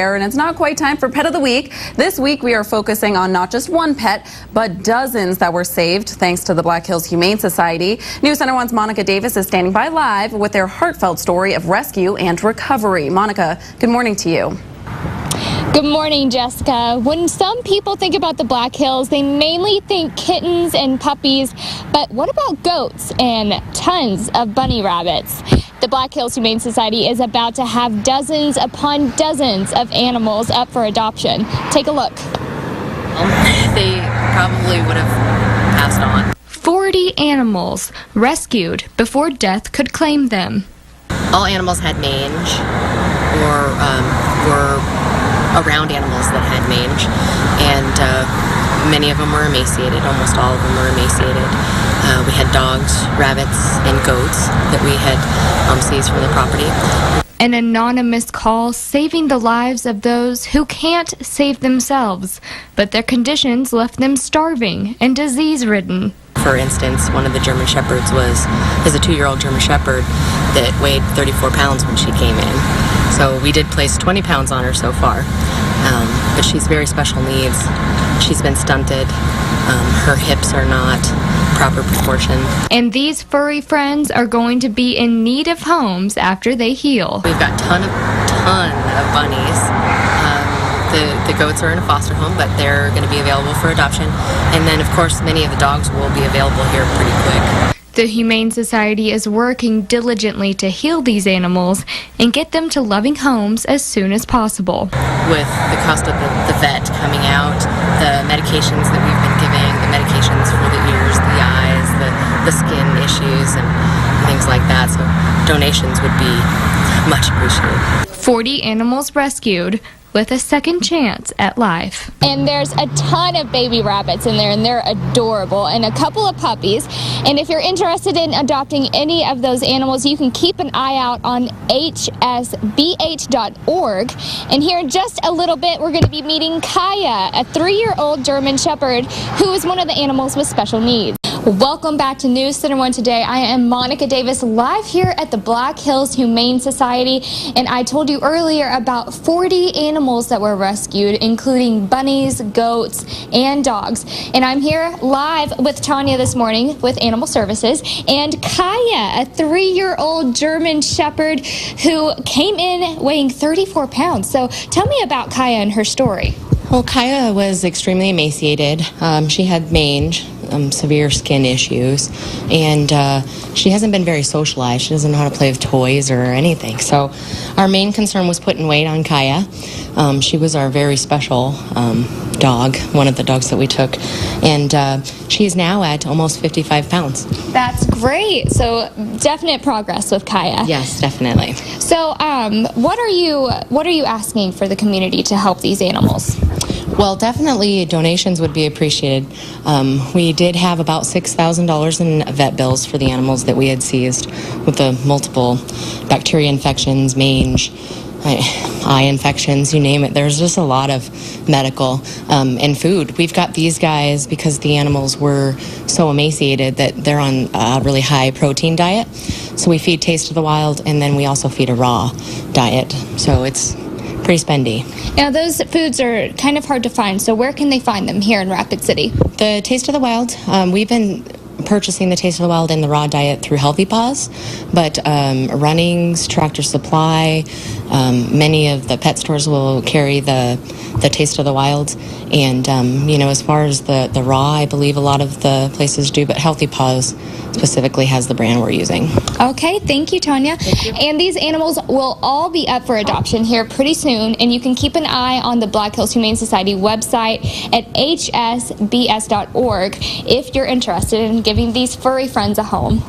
And it's not quite time for Pet of the Week. This week we are focusing on not just one pet, but dozens that were saved thanks to the Black Hills Humane Society. News Center 1's Monica Davis is standing by live with their heartfelt story of rescue and recovery. Monica, good morning to you. Good morning, Jessica. When some people think about the Black Hills, they mainly think kittens and puppies, but what about goats and tons of bunny rabbits? The Black Hills Humane Society is about to have dozens upon dozens of animals up for adoption. Take a look. They probably would have passed on. 40 animals rescued before death could claim them. All animals had mange or were around animals that had mange, and many of them were emaciated. Almost all of them were emaciated. We had dogs, rabbits, and goats that we had seized from the property. An anonymous call saving the lives of those who can't save themselves, but their conditions left them starving and disease-ridden. For instance, one of the German Shepherds is a 2-year-old German Shepherd that weighed 34 pounds when she came in. So we did place 20 pounds on her so far, but she's very special needs. She's been stunted. Her hips are not proper proportion. And these furry friends are going to be in need of homes after they heal. We've got ton of bunnies. The goats are in a foster home, but they're going to be available for adoption. And then, of course, many of the dogs will be available here pretty quick. The Humane Society is working diligently to heal these animals and get them to loving homes as soon as possible. With the cost of the vet coming out, the medications that we've been giving, the medications for the ears, the eyes, the skin issues, and things like that, so donations would be much appreciated. 40 animals rescued with a second chance at life. And there's a ton of baby rabbits in there, and they're adorable, and a couple of puppies. And if you're interested in adopting any of those animals, you can keep an eye out on hsbh.org. And here in just a little bit, we're going to be meeting Kaya, a 3-year-old German Shepherd who is one of the animals with special needs. Welcome back to News Center 1 today. I am Monica Davis, live here at the Black Hills Humane Society, and I told you earlier about 40 animals that were rescued, including bunnies, goats, and dogs. And I'm here live with Tanya this morning with Animal Services, and Kaya, a 3-year-old German Shepherd who came in weighing 34 pounds. So tell me about Kaya and her story. Well, Kaya was extremely emaciated. She had mange, severe skin issues, and she hasn't been very socialized. She doesn't know how to play with toys or anything. So our main concern was putting weight on Kaya. She was our very special dog, one of the dogs that we took, and she's now at almost 55 pounds. That's great. So definite progress with Kaya. Yes, definitely. So what are you asking for the community to help these animals? Well, definitely donations would be appreciated. We did have about $6,000 in vet bills for the animals that we had seized with the multiple bacteria infections, mange, eye infections, you name it. There's just a lot of medical and food. We've got these guys because the animals were so emaciated that they're on a really high protein diet. So we feed Taste of the Wild, and then we also feed a raw diet. So it's pretty spendy. Now, those foods are kind of hard to find, so where can they find them here in Rapid City? The Taste of the Wild, we've been purchasing the Taste of the Wild and the raw diet through Healthy Paws, but Runnings, Tractor Supply, many of the pet stores will carry the Taste of the Wild, and as far as the raw, I believe a lot of the places do, but Healthy Paws specifically has the brand we're using. Okay, thank you, Tanya. Thank you. And these animals will all be up for adoption here pretty soon, and you can keep an eye on the Black Hills Humane Society website at hsbs.org if you're interested in giving these furry friends a home.